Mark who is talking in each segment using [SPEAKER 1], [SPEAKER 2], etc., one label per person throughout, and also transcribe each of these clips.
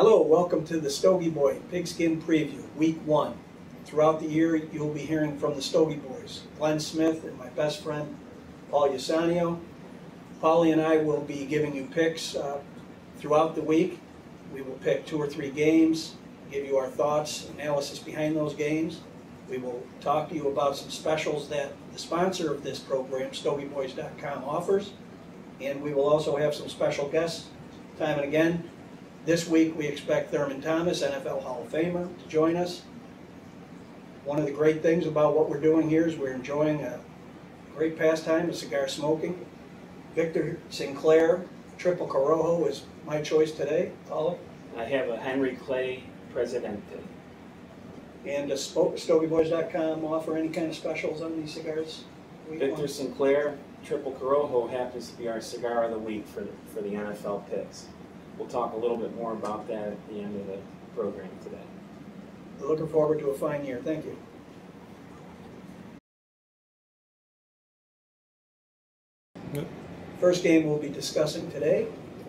[SPEAKER 1] Hello, welcome to the StogieBoys Pigskin Preview, Week 1. Throughout the year, you'll be hearing from the StogieBoys, Glenn Smith and my best friend, Paul Yasanio. Paulie and I will be giving you picks throughout the week. We will pick 2 or 3 games, give you our thoughts, analysis behind those games. We will talk to you about some specials that the sponsor of this program, StogieBoys.com, offers. And we will also have some special guests, time and again. This week we expect Thurman Thomas, NFL Hall of Famer, to join us. One of the great things about what we're doing here is we're enjoying a great pastime of cigar smoking. Victor Sinclair, Triple Corojo is my choice today. Paula?
[SPEAKER 2] I have a Henry Clay Presidente.
[SPEAKER 1] And does StogieBoys.com offer any kind of specials on these cigars?
[SPEAKER 2] Victor Sinclair, Triple Corojo happens to be our cigar of the week for the NFL picks. We'll talk a little bit more about that at the end of the program today.
[SPEAKER 1] We're looking forward to a fine year. Thank you. First game we'll be discussing today,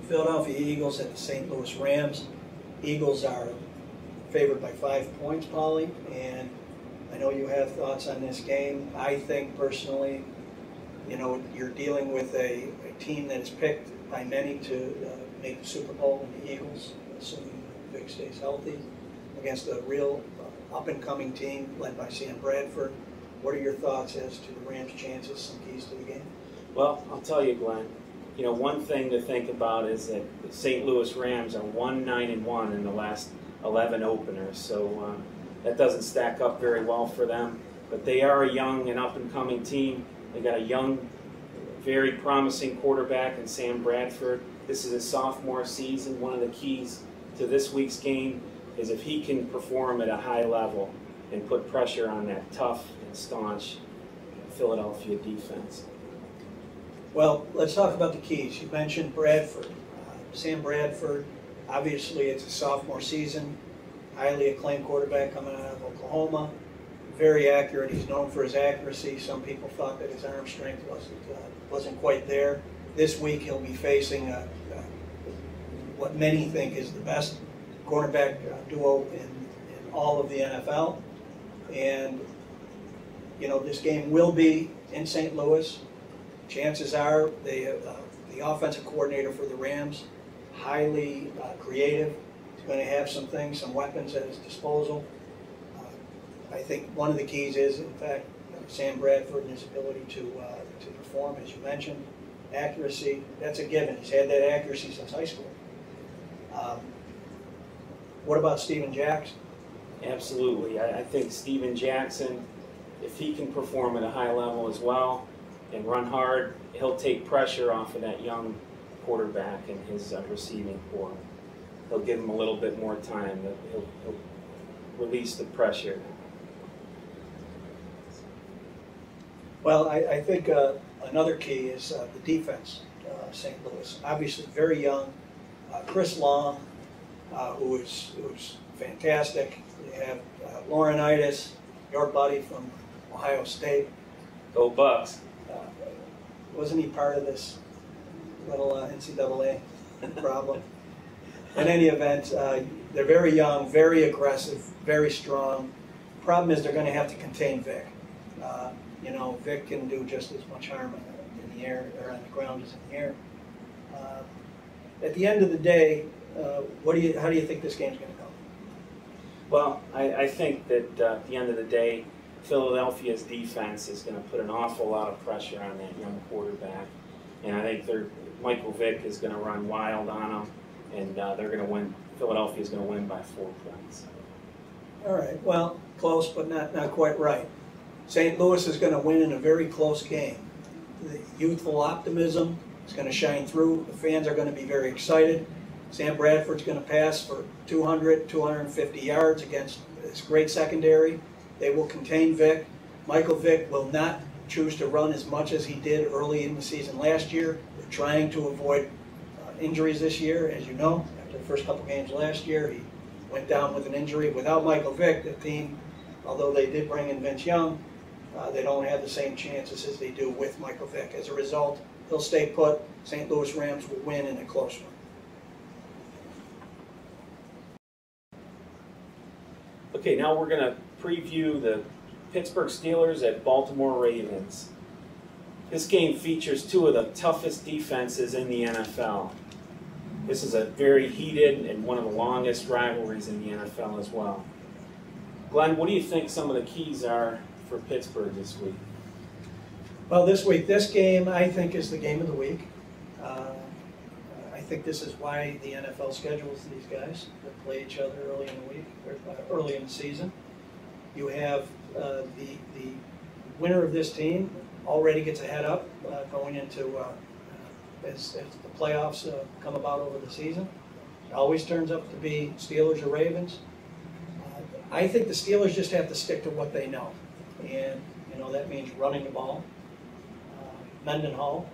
[SPEAKER 1] Philadelphia Eagles at the St. Louis Rams. Eagles are favored by 5 points, Paulie, and I know you have thoughts on this game. I think personally, you know, you're dealing with a team that is picked by many to make the Super Bowl in the Eagles, assuming Vic stays healthy, against a real up-and-coming team led by Sam Bradford. What are your thoughts as to the Rams' chances, some keys to the game?
[SPEAKER 2] Well, I'll tell you, Glenn, you know, one thing to think about is that the St. Louis Rams are 1-9-1 in the last 11 openers, so that doesn't stack up very well for them. But they are a young and up-and-coming team. They got a young, very promising quarterback in Sam Bradford. This is his sophomore season. One of the keys to this week's game is if he can perform at a high level and put pressure on that tough and staunch Philadelphia defense.
[SPEAKER 1] Well, let's talk about the keys. You mentioned Bradford. Sam Bradford, obviously it's a sophomore season, highly acclaimed quarterback coming out of Oklahoma. Very accurate. He's known for his accuracy. Some people thought that his arm strength wasn't quite there. This week he'll be facing what many think is the best cornerback duo in all of the NFL. And, you know, this game will be in St. Louis. Chances are the offensive coordinator for the Rams, highly creative. He's going to have some things, some weapons at his disposal. I think one of the keys is, in fact, Sam Bradford and his ability to perform, as you mentioned. Accuracy, that's a given. He's had that accuracy since high school. What about Steven Jackson?
[SPEAKER 2] Absolutely. I think Steven Jackson, if he can perform at a high level as well and run hard, he'll take pressure off of that young quarterback and his receiving core. He'll give him a little bit more time. He'll release the pressure.
[SPEAKER 1] Well, I think another key is the defense, St. Louis. Obviously very young. Chris Long, who's fantastic. You have Laurinaitis, your buddy from Ohio State.
[SPEAKER 2] Go Bucks.
[SPEAKER 1] Wasn't he part of this little NCAA problem? In any event, they're very young, very aggressive, very strong. Problem is they're going to have to contain Vic. You know, Vic can do just as much harm in the air or on the ground as in the air. At the end of the day, how do you think this game's going to go?
[SPEAKER 2] Well, I think that at the end of the day, Philadelphia's defense is going to put an awful lot of pressure on that young quarterback, and I think Michael Vick is going to run wild on them, and they're going to win. Philadelphia's going to win by 4 points.
[SPEAKER 1] All right. Well, close, but not quite right. St. Louis is going to win in a very close game. The youthful optimism is going to shine through. The fans are going to be very excited. Sam Bradford's going to pass for 200, 250 yards against this great secondary. They will contain Vic. Michael Vick will not choose to run as much as he did early in the season last year. They're trying to avoid injuries this year, as you know. After the first couple games last year, he went down with an injury. Without Michael Vick, the team, although they did bring in Vince Young, they don't have the same chances as they do with Michael Vick. As a result, he'll stay put. St. Louis Rams will win in a close one.
[SPEAKER 2] Okay, now we're going to preview the Pittsburgh Steelers at Baltimore Ravens. This game features two of the toughest defenses in the NFL. This is a very heated and one of the longest rivalries in the NFL as well. Glenn, what do you think some of the keys are for Pittsburgh this week?
[SPEAKER 1] Well, this week, this game I think is the game of the week. I think this is why the NFL schedules these guys to play each other early in the week, or early in the season. You have the winner of this team already gets a head up going into as the playoffs come about over the season. It always turns up to be Steelers or Ravens. I think the Steelers just have to stick to what they know, and that means running the ball. Mendenhall,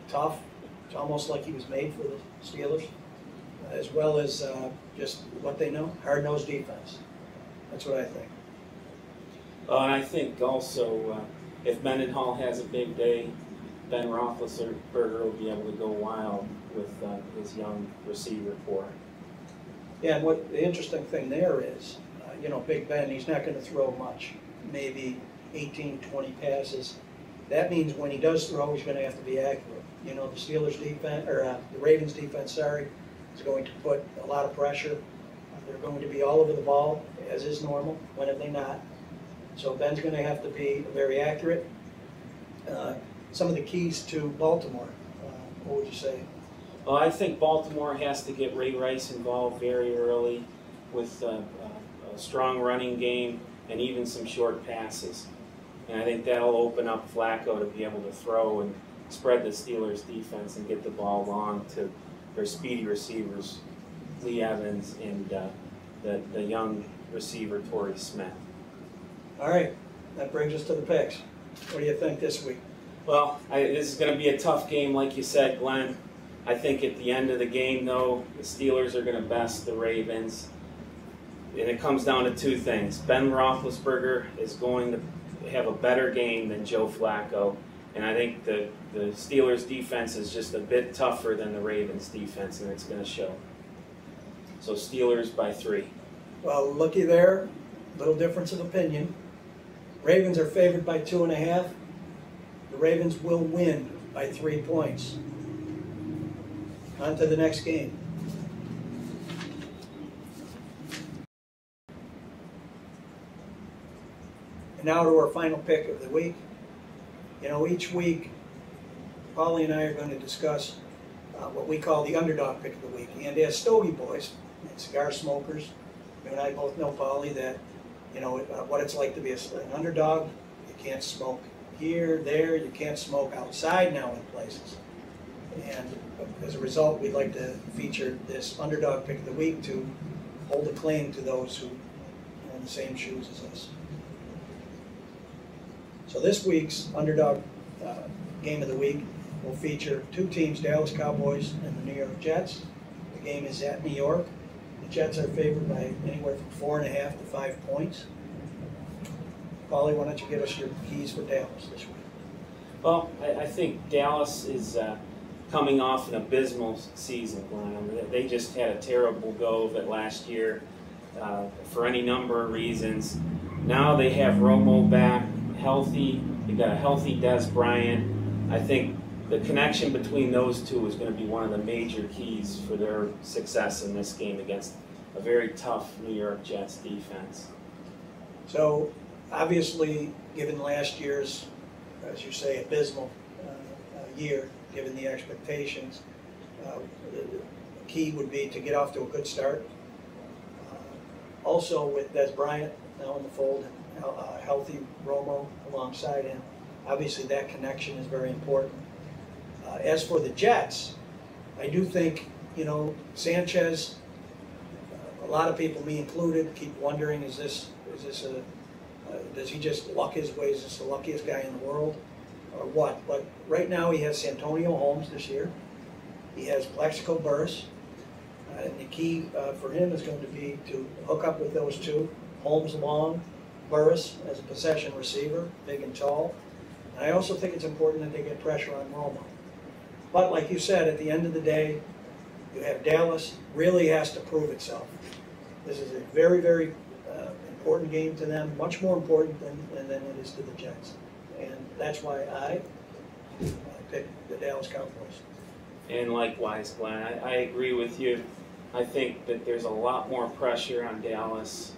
[SPEAKER 1] tough. It's almost like he was made for the Steelers, as well as just what they know, hard-nosed defense. That's what I think.
[SPEAKER 2] And I think also, if Mendenhall has a big day, Ben Roethlisberger will be able to go wild with his young receiver core.
[SPEAKER 1] Yeah, and what the interesting thing there is, Big Ben, he's not going to throw much, maybe 18, 20 passes. That means when he does throw, he's going to have to be accurate. The Steelers defense, or the Ravens defense, is going to put a lot of pressure. They're going to be all over the ball, as is normal. When have they not? So Ben's going to have to be very accurate. Some of the keys to Baltimore, what would you say?
[SPEAKER 2] Well, I think Baltimore has to get Ray Rice involved very early with a strong running game and even some short passes. And I think that'll open up Flacco to be able to throw and spread the Steelers' defense and get the ball long to their speedy receivers, Lee Evans and the young receiver, Torrey Smith.
[SPEAKER 1] All right, that brings us to the picks. What do you think this week?
[SPEAKER 2] Well, this is going to be a tough game, like you said, Glenn. I think at the end of the game, though, the Steelers are going to best the Ravens. And it comes down to two things. Ben Roethlisberger is going to have a better game than Joe Flacco. And I think the Steelers' defense is just a bit tougher than the Ravens' defense, and it's going to show. So Steelers by 3.
[SPEAKER 1] Well, looky there. Little difference of opinion. Ravens are favored by 2.5. The Ravens will win by 3 points. On to the next game. And now to our final pick of the week. Each week, Paulie and I are going to discuss what we call the Underdog pick of the week. And as StogieBoys and cigar smokers, you and I both know, Paulie, that what it's like to be an underdog. You can't smoke here, there. You can't smoke outside now in places. And as a result, we'd like to feature this Underdog pick of the week to hold a claim to those who are in the same shoes as us. So this week's Underdog game of the week will feature two teams, Dallas Cowboys and the New York Jets. The game is at New York. The Jets are favored by anywhere from 4.5 to 5 points. Paulie, why don't you give us your keys for Dallas this week?
[SPEAKER 2] Well, I think Dallas is coming off an abysmal season, Glenn. They just had a terrible go of it last year for any number of reasons. Now they have Romo back, healthy. They've got a healthy Des Bryant. I think the connection between those two is going to be one of the major keys for their success in this game against a very tough New York Jets defense.
[SPEAKER 1] So, obviously, given last year's, as you say, abysmal year, given the expectations, the key would be to get off to a good start. Also, with Des Bryant now in the fold, healthy Romo alongside him, obviously that connection is very important. As for the Jets, I do think, Sanchez, a lot of people, me included, keep wondering, does he just luck his way? Is this the luckiest guy in the world or what? But right now he has Santonio Holmes this year. He has Plaxico Burress. And the key for him is going to be to hook up with those two. Holmes long, Burress as a possession receiver, big and tall. And I also think it's important that they get pressure on Romo. But like you said, at the end of the day, you have Dallas really has to prove itself. This is a very, very important game to them, much more important than it is to the Jets. And that's why I picked the Dallas Cowboys.
[SPEAKER 2] And likewise, Glenn, I agree with you. I think that there's a lot more pressure on Dallas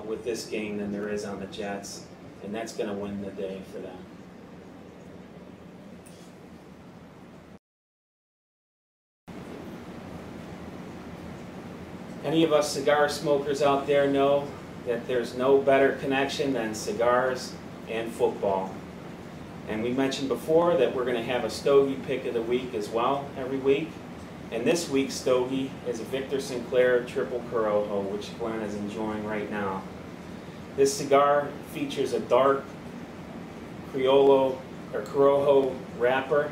[SPEAKER 2] with this game than there is on the Jets, and that's going to win the day for them. Any of us cigar smokers out there know that there's no better connection than cigars and football. And we mentioned before that we're going to have a Stogie pick of the week as well every week. And this week's Stogie is a Victor Sinclair Triple Corojo, which Glenn is enjoying right now. This cigar features a dark Corojo wrapper,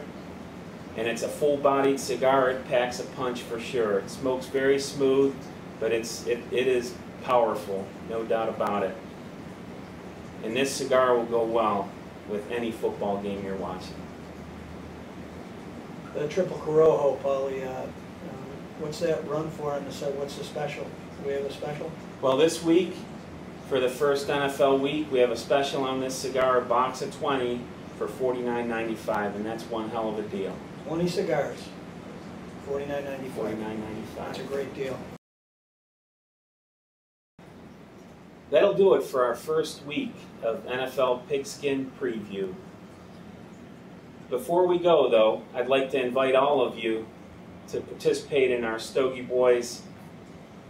[SPEAKER 2] and it's a full-bodied cigar. It packs a punch for sure. It smokes very smooth, but it is powerful, no doubt about it. And this cigar will go well with any football game you're watching.
[SPEAKER 1] The Triple Corojo, Paulie, what's that run for on the side? What's the special? Do we have a special?
[SPEAKER 2] Well, this week, for the first NFL week, we have a special on this cigar, a box of 20 for $49.95, and that's one hell of a deal.
[SPEAKER 1] 20 cigars, $49.95.
[SPEAKER 2] $49.95.
[SPEAKER 1] That's a great deal.
[SPEAKER 2] That'll do it for our first week of NFL Pigskin Preview. Before we go, though, I'd like to invite all of you to participate in our StogieBoys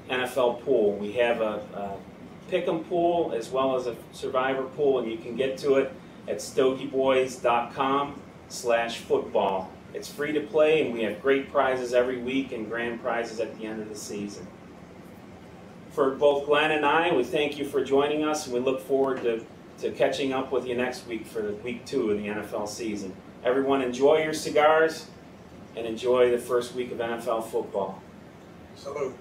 [SPEAKER 2] NFL pool. We have a Pick 'em pool as well as a Survivor pool, and you can get to it at stogieboys.com/football. It's free to play, and we have great prizes every week and grand prizes at the end of the season. For both Glenn and I, we thank you for joining us, and we look forward to catching up with you next week for week 2 of the NFL season. Everyone enjoy your cigars and enjoy the first week of NFL football.
[SPEAKER 1] Salute.